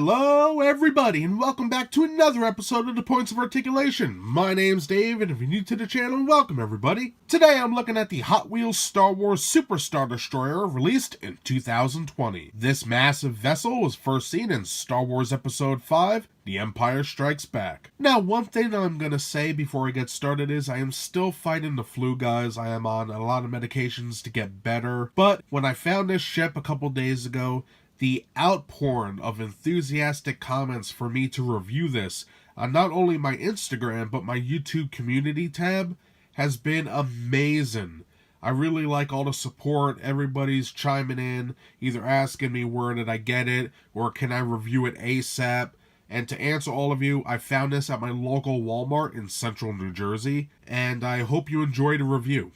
Hello everybody and welcome back to another episode of the Points of Articulation. My name's Dave and if you're new to the channel, welcome everybody. Today I'm looking at the Hot Wheels Star Wars Superstar Destroyer released in 2020. This massive vessel was first seen in Star Wars Episode 5, The Empire Strikes Back. Now one thing I'm going to say before I get started is I am still fighting the flu, guys. I am on a lot of medications to get better, but when I found this ship a couple days ago, the outpouring of enthusiastic comments for me to review this on not only my Instagram but my YouTube community tab has been amazing. I really like all the support. Everybody's chiming in, either asking me where did I get it or can I review it ASAP. And to answer all of you, I found this at my local Walmart in central New Jersey, and I hope you enjoy the review.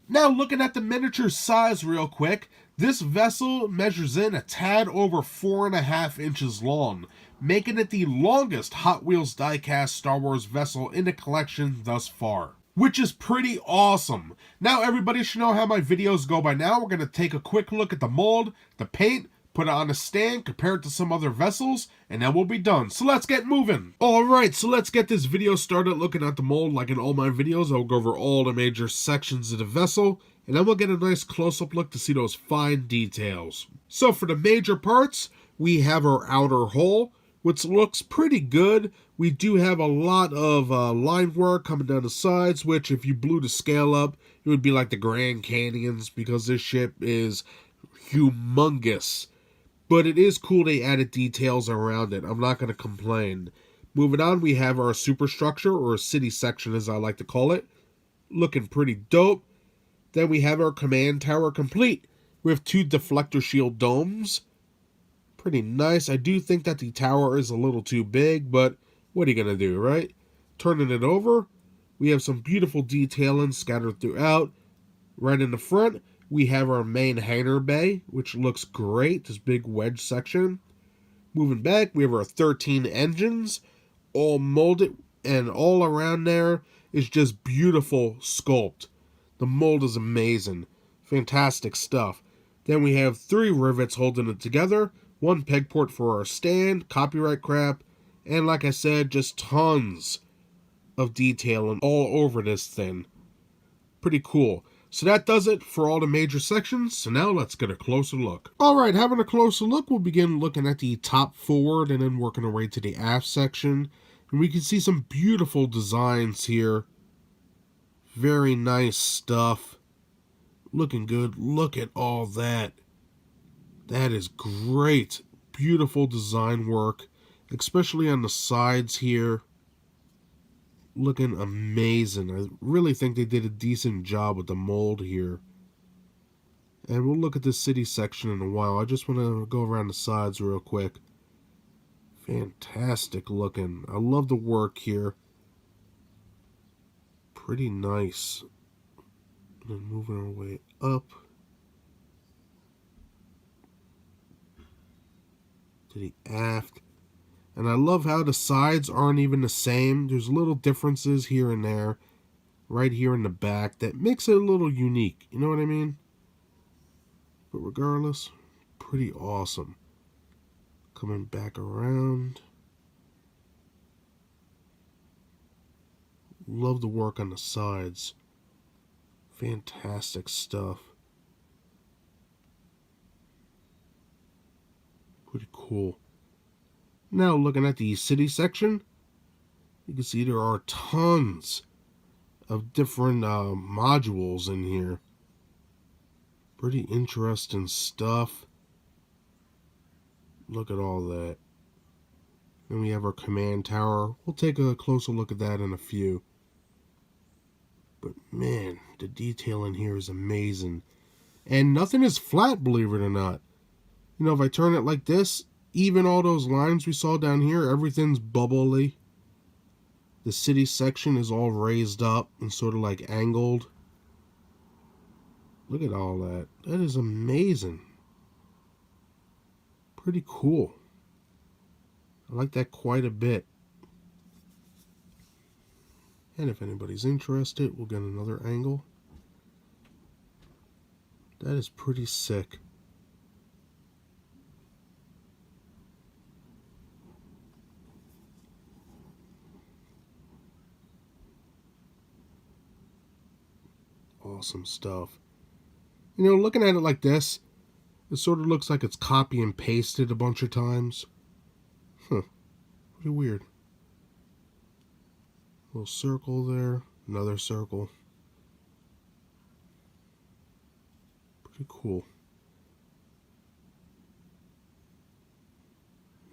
Now looking at the miniature size real quick, this vessel measures in a tad over 4.5 inches long, making it the longest Hot Wheels diecast Star Wars vessel in the collection thus far, which is pretty awesome. Now everybody should know how my videos go by now. We're going to take a quick look at the mold, the paint, put it on a stand, compare it to some other vessels, and then we'll be done. So let's get moving. Alright, so let's get this video started looking at the mold. Like in all my videos, I'll go over all the major sections of the vessel, and then we'll get a nice close-up look to see those fine details. So for the major parts, we have our outer hull, which looks pretty good. We do have a lot of line work coming down the sides, which if you blew the scale up, it would be like the Grand Canyons, because this ship is humongous. But it is cool they added details around it. I'm not going to complain. Moving on, we have our superstructure, or city section as I like to call it. Looking pretty dope. Then we have our command tower complete with 2 deflector shield domes. Pretty nice. I do think that the tower is a little too big, but what are you going to do, right? Turning it over, we have some beautiful detailing scattered throughout. Right in the front, we have our main hangar bay, which looks great, this big wedge section. Moving back, we have our 13 engines, all molded, and all around there is just beautiful sculpt. The mold is amazing. Fantastic stuff. Then we have 3 rivets holding it together, 1 peg port for our stand, copyright crap, and like I said, just tons of detailing all over this thing. Pretty cool. So that does it for all the major sections. So now let's get a closer look. Alright, having a closer look, we'll begin looking at the top forward and then working our way to the aft section. And we can see some beautiful designs here. Very nice stuff. Looking good. Look at all that. That is great. Beautiful design work, especially on the sides here. Looking amazing. I really think they did a decent job with the mold here. And we'll look at the city section in a while. I just want to go around the sides real quick. Fantastic looking. I love the work here. Pretty nice. And then moving our way up to the aft. And I love how the sides aren't even the same. There's little differences here and there, right here in the back, that makes it a little unique. You know what I mean? But regardless, pretty awesome. Coming back around. Love the work on the sides. Fantastic stuff. Pretty cool. Now looking at the city section, you can see there are tons of different modules in here. Pretty interesting stuff. Look at all that. Then we have our command tower. We'll take a closer look at that in a few. But man, the detail in here is amazing. And nothing is flat, believe it or not. You know, if I turn it like this, even all those lines we saw down here, everything's bubbly. The city section is all raised up and sort of like angled. Look at all that. That is amazing. Pretty cool. I like that quite a bit. And if anybody's interested, we'll get another angle. That is pretty sick. awesome stuff. You know, looking at it like this, it sort of looks like it's copy and pasted a bunch of times. Huh. Pretty weird. Little circle there. Another circle. Pretty cool.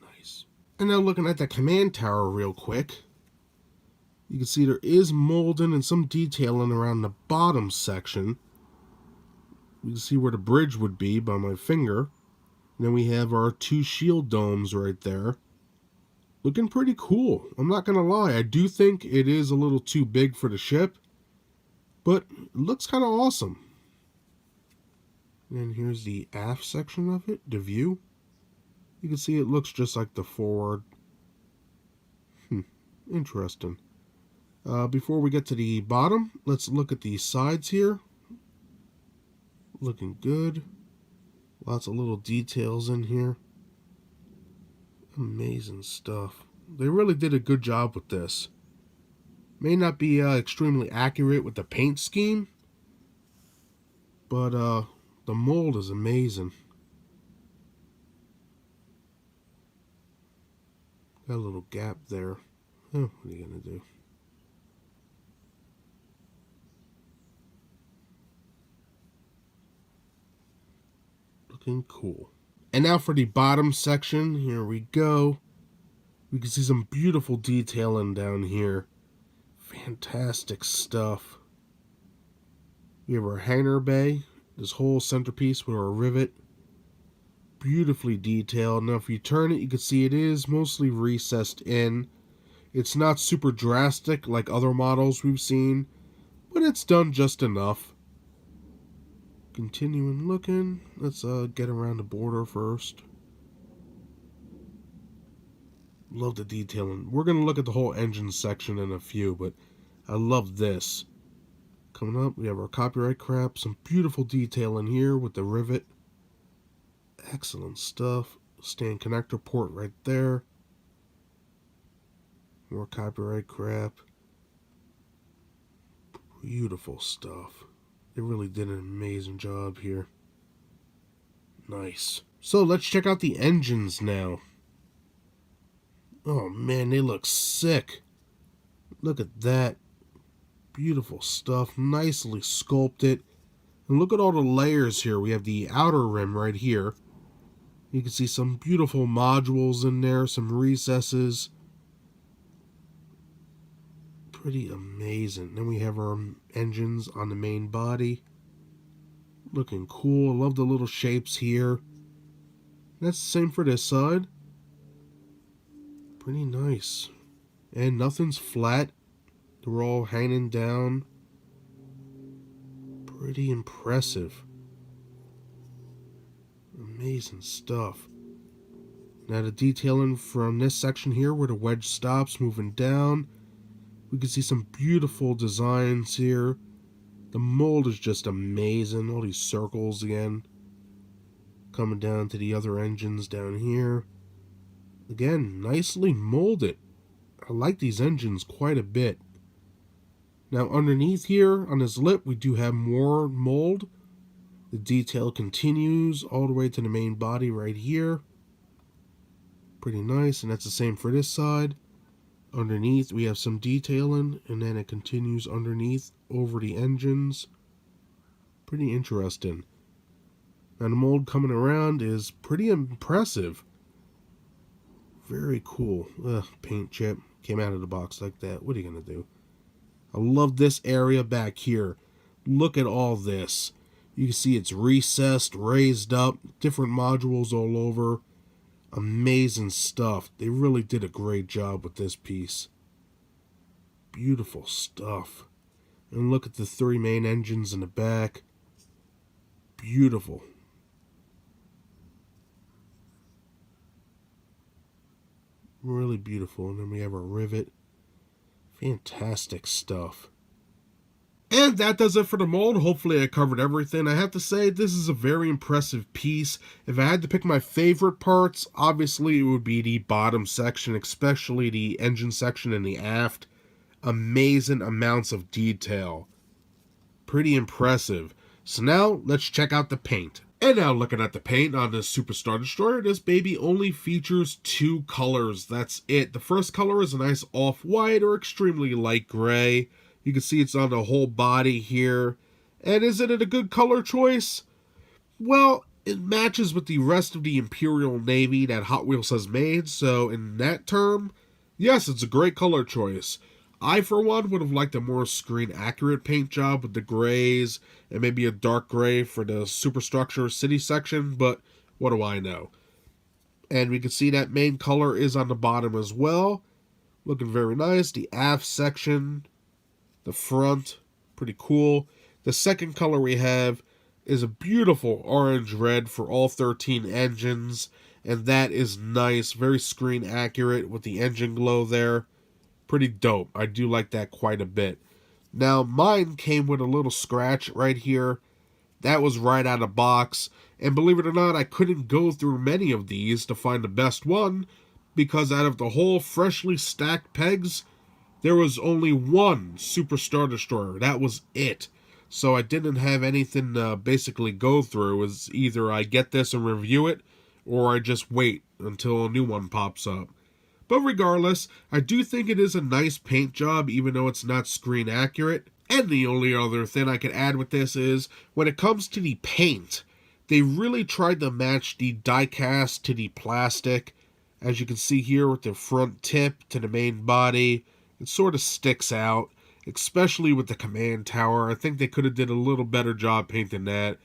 Nice. And now looking at the command tower real quick, you can see there is molding and some detailing around the bottom section. You can see where the bridge would be by my finger. And then we have our 2 shield domes right there. Looking pretty cool. I'm not going to lie. I do think it is a little too big for the ship. But it looks kind of awesome. And here's the aft section of it, the view. You can see it looks just like the forward. Interesting. Before we get to the bottom, let's look at the sides here. Looking good. Lots of little details in here. Amazing stuff. They really did a good job with this. May not be extremely accurate with the paint scheme, but the mold is amazing. Got a little gap there. Oh, what are you going to do? Looking cool. And now for the bottom section. Here we go. We can see some beautiful detailing down here. Fantastic stuff. We have our hangar bay. This whole centerpiece with our rivet. Beautifully detailed. Now if you turn it, you can see it is mostly recessed in. It's not super drastic like other models we've seen, but it's done just enough. Continuing looking. Let's get around the border first. Love the detailing. We're going to look at the whole engine section in a few, but I love this. Coming up, we have our copyright crap. Some beautiful detail in here with the rivet. Excellent stuff. Stand connector port right there. More copyright crap. Beautiful stuff. They really did an amazing job here. Nice. So let's check out the engines now. Oh man, they look sick. Look at that. Beautiful stuff. Nicely sculpted. And look at all the layers here. We have the outer rim right here. You can see some beautiful modules in there. Some recesses. Pretty amazing. Then we have our engines on the main body. Looking cool. I love the little shapes here. That's the same for this side. Pretty nice. And nothing's flat. They're all hanging down. Pretty impressive. Amazing stuff. Now the detailing from this section here where the wedge stops moving down. We can see some beautiful designs here. The mold is just amazing. All these circles again. Coming down to the other engines down here. Again, nicely molded. I like these engines quite a bit. Now underneath here on this lip we do have more mold. The detail continues all the way to the main body right here. Pretty nice, and that's the same for this side. Underneath we have some detailing, and then it continues underneath over the engines. Pretty interesting. Now the mold coming around is pretty impressive. Very cool. Paint chip. Came out of the box like that. What are you going to do? I love this area back here. Look at all this. You can see it's recessed, raised up, different modules all over. Amazing stuff. They really did a great job with this piece. Beautiful stuff. And look at the 3 main engines in the back. Beautiful. Really beautiful. And then we have our rivet. Fantastic stuff. And that does it for the mold. Hopefully I covered everything. I have to say, this is a very impressive piece. If I had to pick my favorite parts, obviously it would be the bottom section, especially the engine section and the aft. Amazing amounts of detail. pretty impressive. So now, let's check out the paint. And now looking at the paint on this Super Star Destroyer, this baby only features 2 colors. That's it. The first color is a nice off-white or extremely light gray. You can see it's on the whole body here. And is it a good color choice? Well, it matches with the rest of the Imperial Navy that Hot Wheels has made, so in that term, yes, it's a great color choice. I, for one, would have liked a more screen-accurate paint job with the grays and maybe a dark gray for the superstructure city section, but what do I know? And we can see that main color is on the bottom as well. Looking very nice. The aft section, the front, pretty cool. The second color we have is a beautiful orange-red for all 13 engines, and that is nice. Very screen-accurate with the engine glow there. Pretty dope. I do like that quite a bit. Now, mine came with a little scratch right here. That was right out of box. And believe it or not, I couldn't go through many of these to find the best one, because out of the whole freshly stacked pegs, there was only one Super Star Destroyer. That was it. So I didn't have anything to basically go through. It was either I get this and review it, or I just wait until a new one pops up. But regardless, I do think it is a nice paint job, even though it's not screen accurate. And the only other thing I could add with this is, when it comes to the paint, they really tried to match the diecast to the plastic. As you can see here with the front tip to the main body, it sort of sticks out, especially with the command tower. I think they could have did a little better job painting that.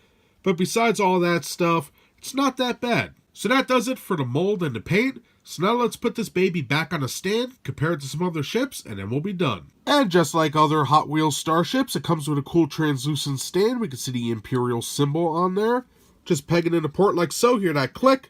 But besides all that stuff, it's not that bad. So that does it for the mold and the paint. So now let's put this baby back on a stand, compare it to some other ships, and then we'll be done. And just like other Hot Wheels starships, it comes with a cool translucent stand. We can see the Imperial symbol on there. Just peg it into port like so, hear that click.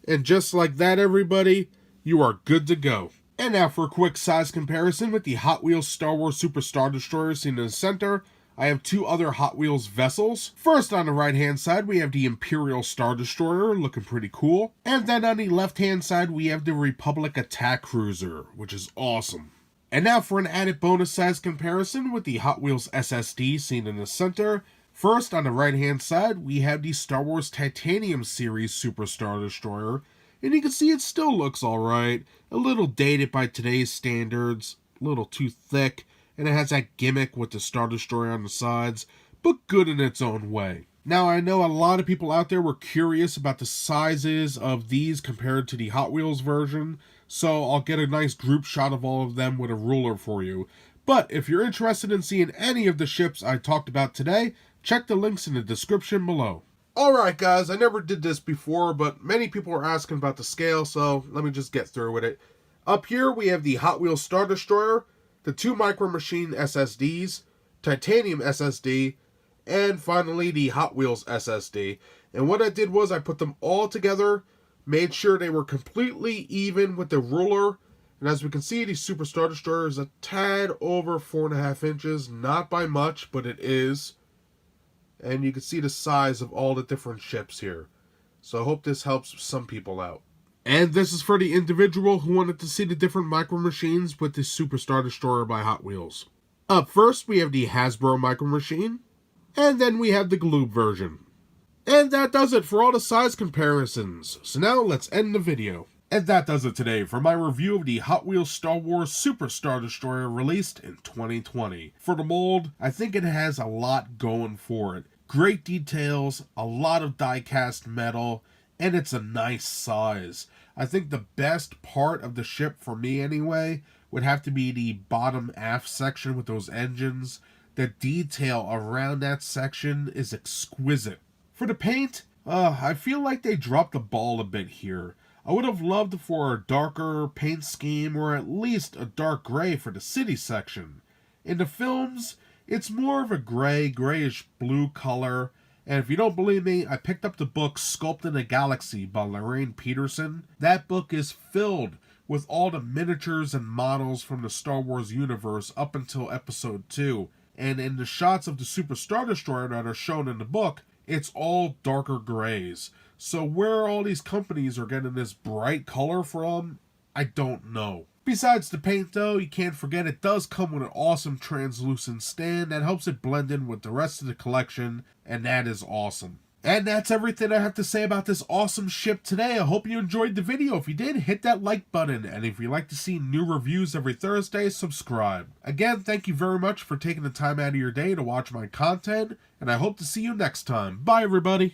And just like that, everybody, you are good to go. And now for a quick size comparison with the Hot Wheels Star Wars Super Star Destroyer seen in the center. I have 2 other Hot Wheels vessels. First, on the right-hand side, we have the Imperial Star Destroyer, looking pretty cool. And then on the left-hand side, we have the Republic Attack Cruiser, which is awesome. And now for an added bonus size comparison with the Hot Wheels SSD seen in the center. First, on the right-hand side, we have the Star Wars Titanium Series Super Star Destroyer. And you can see it still looks alright. A little dated by today's standards, a little too thick. And it has that gimmick with the Star Destroyer on the sides, but good in its own way. Now, I know a lot of people out there were curious about the sizes of these compared to the Hot Wheels version, so I'll get a nice group shot of all of them with a ruler for you. But if you're interested in seeing any of the ships I talked about today, check the links in the description below. Alright guys, I never did this before, but many people are asking about the scale, so let me just get through with it. Up here we have the Hot Wheels Star Destroyer, the 2 Micro Machine SSDs, Titanium SSD, and finally the Hot Wheels SSD. And what I did was I put them all together, made sure they were completely even with the ruler, and as we can see, the Super Star Destroyer is a tad over 4.5 inches, not by much, but it is. And you can see the size of all the different ships here. So I hope this helps some people out. And this is for the individual who wanted to see the different Micro Machines with the Super Star Destroyer by Hot Wheels. Up first, we have the Hasbro Micro Machine, and then we have the Gloob version. And that does it for all the size comparisons. So now let's end the video. And that does it today for my review of the Hot Wheels Star Wars Super Star Destroyer released in 2020. For the mold, I think it has a lot going for it. Great details, a lot of die-cast metal, and it's a nice size. I think the best part of the ship, for me anyway, would have to be the bottom aft section with those engines. The detail around that section is exquisite. For the paint, I feel like they dropped the ball a bit here. I would have loved for a darker paint scheme or at least a dark gray for the city section. In the films, it's more of a grayish blue color. And if you don't believe me, I picked up the book Sculpt in a Galaxy by Lorraine Peterson. That book is filled with all the miniatures and models from the Star Wars universe up until Episode 2. And in the shots of the Super Star Destroyer that are shown in the book, it's all darker grays. So where all these companies are getting this bright color from, I don't know. Besides the paint though, you can't forget it does come with an awesome translucent stand that helps it blend in with the rest of the collection, and that is awesome. And that's everything I have to say about this awesome ship today. I hope you enjoyed the video. If you did, hit that like button. And if you'd like to see new reviews every Thursday, subscribe. Again, thank you very much for taking the time out of your day to watch my content. And I hope to see you next time. Bye, everybody.